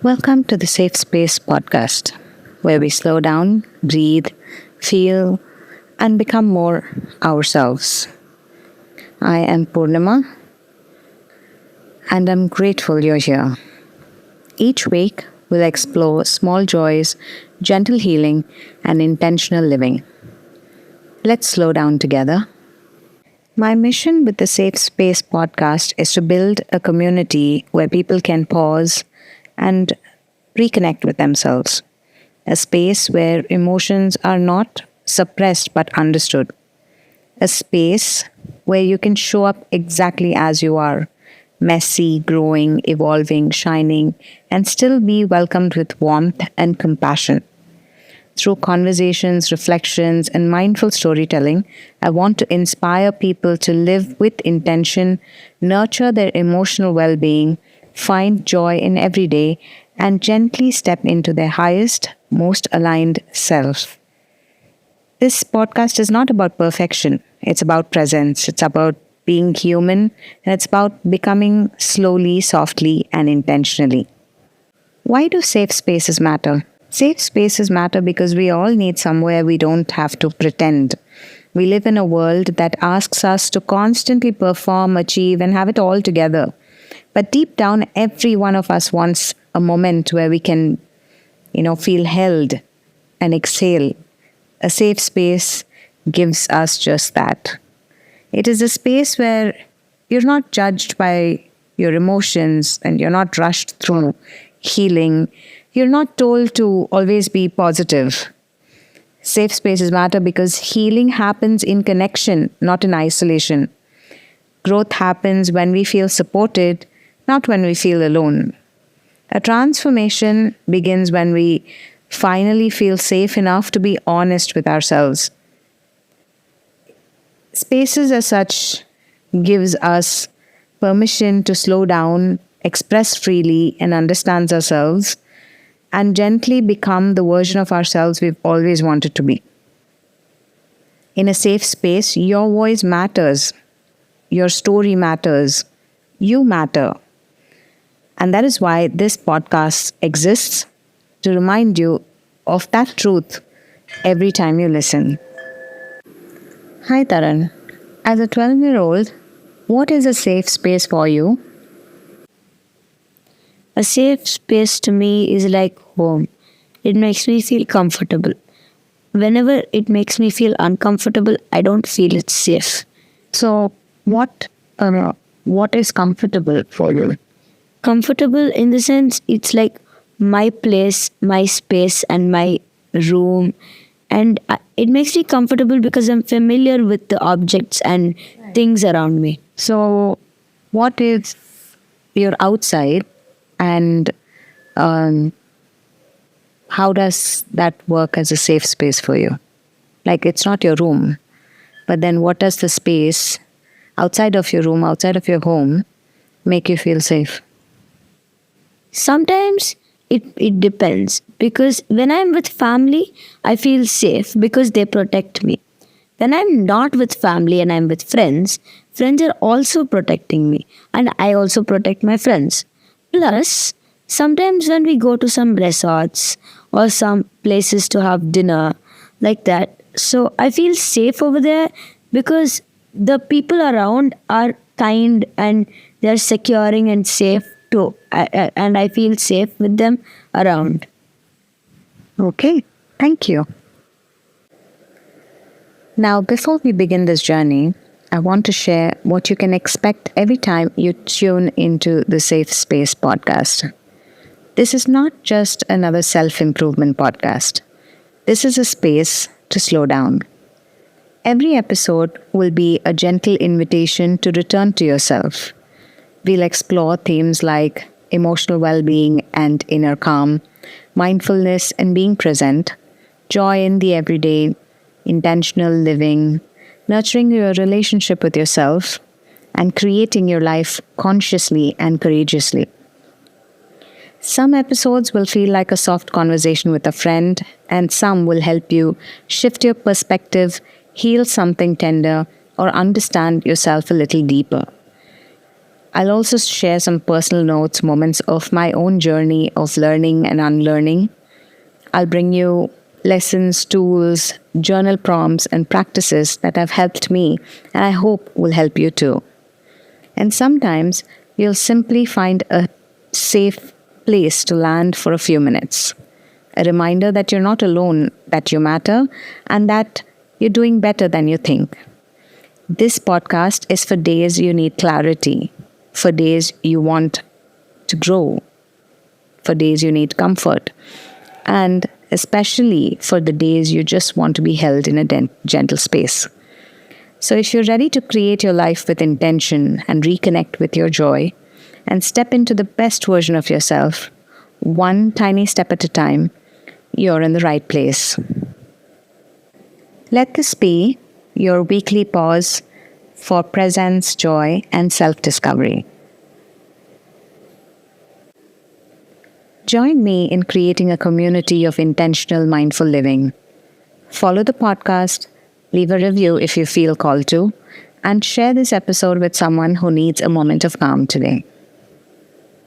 Welcome to the Safe Space podcast, where we slow down, breathe, feel, and become more ourselves. I am Purnima, and I'm grateful you're here. Each week, we'll explore small joys, gentle healing, and intentional living. Let's slow down together. My mission with the Safe Space podcast is to build a community where people can pause and reconnect with themselves. A space where emotions are not suppressed but understood. A space where you can show up exactly as you are, messy, growing, evolving, shining, and still be welcomed with warmth and compassion. Through conversations, reflections, and mindful storytelling, I want to inspire people to live with intention, nurture their emotional well being, find joy in every day, and gently step into their highest, most aligned self. This podcast is not about perfection, it's about presence, it's about being human, and it's about becoming slowly, softly, and intentionally. Why do safe spaces matter? Safe spaces matter because we all need somewhere we don't have to pretend. We live in a world that asks us to constantly perform, achieve, and have it all together. But deep down, every one of us wants a moment where we can, feel held and exhale. A safe space gives us just that. It is a space where you're not judged by your emotions and you're not rushed through healing. You're not told to always be positive. Safe spaces matter because healing happens in connection, not in isolation. Growth happens when we feel supported, not when we feel alone. A transformation begins when we finally feel safe enough to be honest with ourselves. Spaces as such gives us permission to slow down, express freely, and understand ourselves, and gently become the version of ourselves we've always wanted to be. In a safe space, your voice matters, your story matters, you matter. And that is why this podcast exists, to remind you of that truth every time you listen. Hi Taran. As a 12-year-old, what is a safe space for you? A safe space to me is like home. It makes me feel comfortable. Whenever it makes me feel uncomfortable, I don't feel it's safe. So, what is comfortable for you? Comfortable in the sense it's like my place, my space, and my room. And it makes me comfortable because I'm familiar with the objects and things around me. So, what is your outside and how does that work as a safe space for you? Like, it's not your room, but then what does the space outside of your room, outside of your home, make you feel safe? Sometimes it depends because when I'm with family, I feel safe because they protect me. When I'm not with family and I'm with friends, friends are also protecting me and I also protect my friends. Plus, sometimes when we go to some resorts or some places to have dinner like that, so I feel safe over there because the people around are kind and they're securing and safe too. And I feel safe with them around. Okay, thank you. Now, before we begin this journey, I want to share what you can expect every time you tune into the Safe Space podcast. This is not just another self improvement podcast. This is a space to slow down. Every episode will be a gentle invitation to return to yourself. We'll explore themes like emotional well being and inner calm, mindfulness and being present, joy in the everyday, intentional living, nurturing your relationship with yourself, and creating your life consciously and courageously. Some episodes will feel like a soft conversation with a friend, and some will help you shift your perspective, heal something tender, or understand yourself a little deeper. I'll also share some personal notes, moments of my own journey of learning and unlearning. I'll bring you lessons, tools, journal prompts, and practices that have helped me and I hope will help you too. And sometimes you'll simply find a safe place to land for a few minutes. A reminder that you're not alone, that you matter, and that you're doing better than you think. This podcast is for days you need clarity, for days you want to grow, for days you need comfort, and especially for the days you just want to be held in a gentle space. So if you're ready to create your life with intention and reconnect with your joy and step into the best version of yourself, one tiny step at a time, you're in the right place. Let this be your weekly pause for presence, joy, and self-discovery. Join me in creating a community of intentional, mindful living. Follow the podcast, leave a review if you feel called to, and share this episode with someone who needs a moment of calm today.